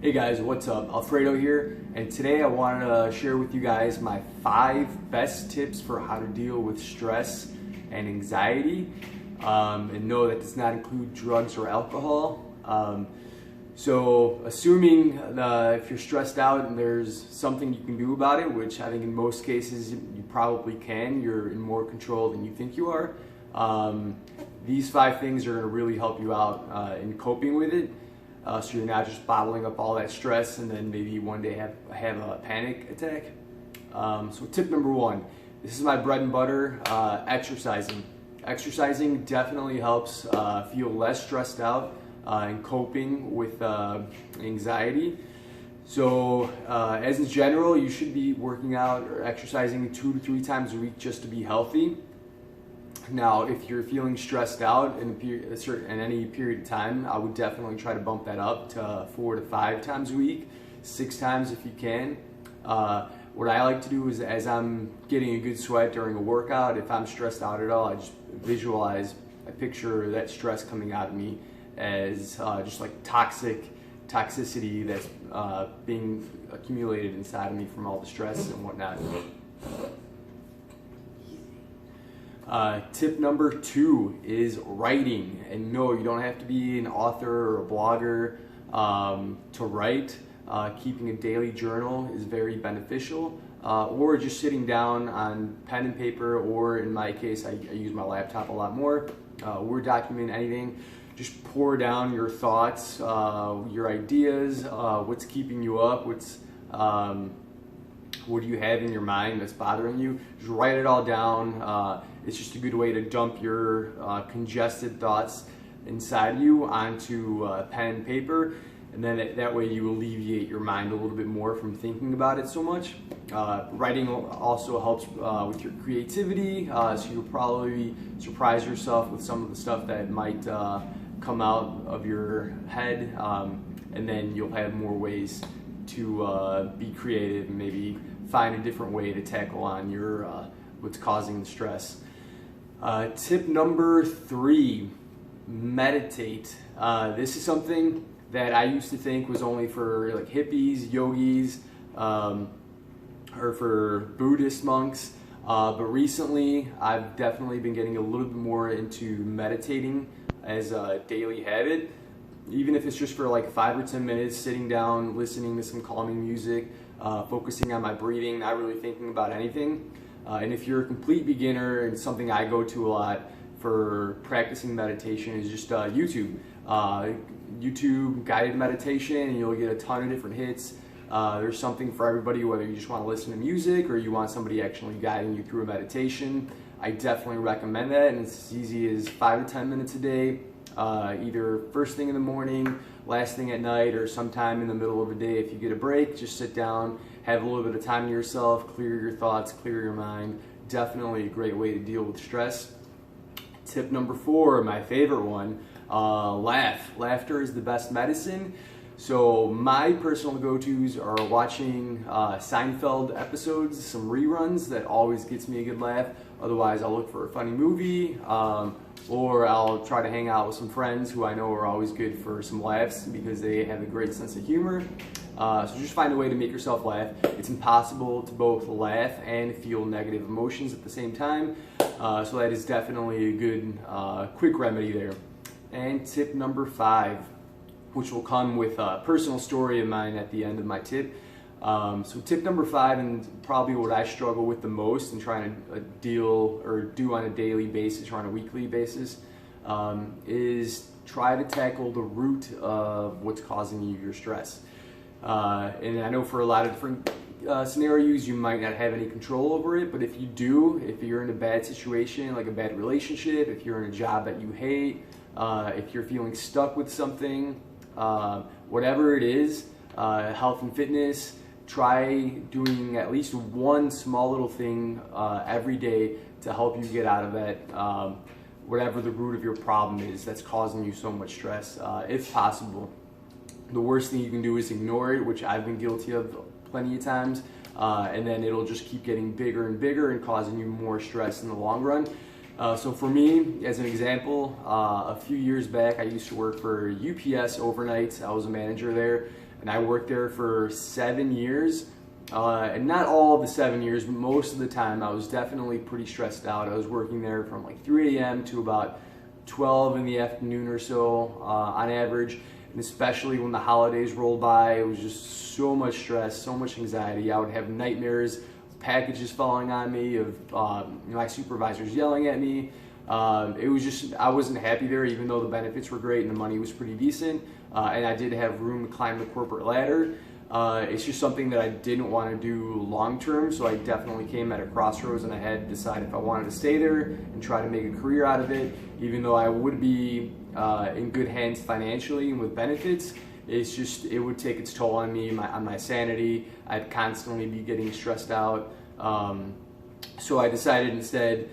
Hey guys, what's up? Alfredo here, and today I wanted to share with you guys my 5 best tips for how to deal with stress and anxiety. And no, that does not include drugs or alcohol. So assuming if you're stressed out and there's something you can do about it, which I think in most cases you probably can, you're in more control than you think you are. These 5 things are going to really help you out in coping with it. So you're not just bottling up all that stress and then maybe one day have a panic attack. So tip number 1, this is my bread and butter, exercising. Exercising definitely helps feel less stressed out and coping with anxiety. So as in general, you should be working out or exercising 2 to 3 times a week just to be healthy. Now, if you're feeling stressed out in any period of time, I would definitely try to bump that up to 4 to 5 times a week, 6 times if you can. What I like to do is, as I'm getting a good sweat during a workout, if I'm stressed out at all, I just I picture that stress coming out of me as just like toxicity that's being accumulated inside of me from all the stress and whatnot. Tip number 2 is writing. And no, you don't have to be an author or a blogger to write. Keeping a daily journal is very beneficial. Or just sitting down on pen and paper, or in my case, I use my laptop a lot more. Word document, anything. Just pour down your thoughts, your ideas, what's keeping you up, what do you have in your mind that's bothering you? Just write it all down. It's just a good way to dump your congested thoughts inside you onto pen and paper, and then that way you alleviate your mind a little bit more from thinking about it so much. Writing also helps with your creativity, so you'll probably surprise yourself with some of the stuff that might come out of your head, and then you'll have more ways to be creative and maybe find a different way to tackle on your what's causing the stress. Tip number 3, meditate. This is something that I used to think was only for like hippies, yogis, or for Buddhist monks, but recently I've definitely been getting a little bit more into meditating as a daily habit. Even if it's just for like 5 or 10 minutes, sitting down, listening to some calming music, focusing on my breathing, not really thinking about anything. And if you're a complete beginner, and something I go to a lot for practicing meditation is just YouTube. YouTube guided meditation, and you'll get a ton of different hits. There's something for everybody, whether you just want to listen to music or you want somebody actually guiding you through a meditation. I definitely recommend that, and it's as easy as 5 to 10 minutes a day. Either first thing in the morning, last thing at night, or sometime in the middle of the day if you get a break. Just sit down, have a little bit of time to yourself, clear your thoughts, clear your mind. Definitely a great way to deal with stress. Tip number 4, my favorite one, laugh. Laughter is the best medicine. So my personal go-tos are watching Seinfeld episodes, some reruns. That always gets me a good laugh. Otherwise, I'll look for a funny movie, or I'll try to hang out with some friends who I know are always good for some laughs because they have a great sense of humor. So just find a way to make yourself laugh. It's impossible to both laugh and feel negative emotions at the same time. So that is definitely a good quick remedy there. And tip number 5, which will come with a personal story of mine at the end of my tip. So tip number 5, and probably what I struggle with the most in trying to deal or do on a daily basis or on a weekly basis, is try to tackle the root of what's causing you your stress. And I know for a lot of different scenarios you might not have any control over it, but if you do, if you're in a bad situation, like a bad relationship, if you're in a job that you hate, if you're feeling stuck with something, whatever it is, health and fitness, try doing at least one small little thing every day to help you get out of that, whatever the root of your problem is that's causing you so much stress, if possible. The worst thing you can do is ignore it, which I've been guilty of plenty of times, and then it'll just keep getting bigger and bigger and causing you more stress in the long run. So for me, as an example, a few years back, I used to work for UPS overnight. I was a manager there, and I worked there for 7 years. And not all of the 7 years, but most of the time I was definitely pretty stressed out. I was working there from like 3 a.m. to about 12 in the afternoon or so on average. And especially when the holidays rolled by, it was just so much stress, so much anxiety. I would have nightmares of packages falling on me, of my supervisors yelling at me. It was just, I wasn't happy there, even though the benefits were great and the money was pretty decent. And I did have room to climb the corporate ladder. It's just something that I didn't want to do long term, so I definitely came at a crossroads and I had to decide if I wanted to stay there and try to make a career out of it. Even though I would be in good hands financially and with benefits, it's just, it would take its toll on me, on my sanity. I'd constantly be getting stressed out. So I decided instead,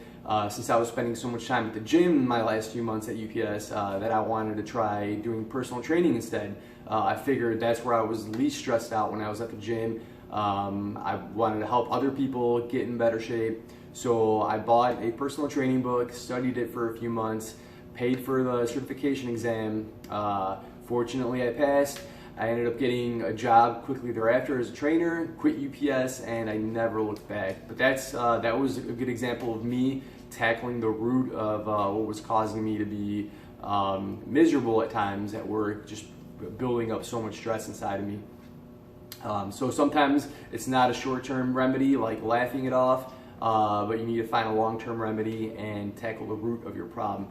since I was spending so much time at the gym in my last few months at UPS, that I wanted to try doing personal training instead. I figured that's where I was least stressed out when I was at the gym. I wanted to help other people get in better shape. So I bought a personal training book, studied it for a few months, paid for the certification exam. Fortunately, I passed. I ended up getting a job quickly thereafter as a trainer, quit UPS, and I never looked back. But that was a good example of me tackling the root of what was causing me to be miserable at times at work, just building up so much stress inside of me. So sometimes it's not a short-term remedy like laughing it off, but you need to find a long-term remedy and tackle the root of your problem.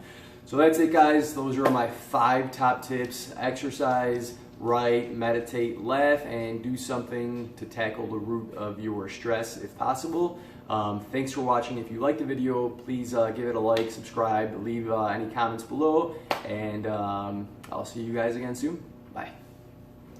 So that's it, guys. Those are my 5 top tips. Exercise, write, meditate, laugh, and do something to tackle the root of your stress if possible. Thanks for watching. If you liked the video, please give it a like, subscribe, leave any comments below, and I'll see you guys again soon. Bye.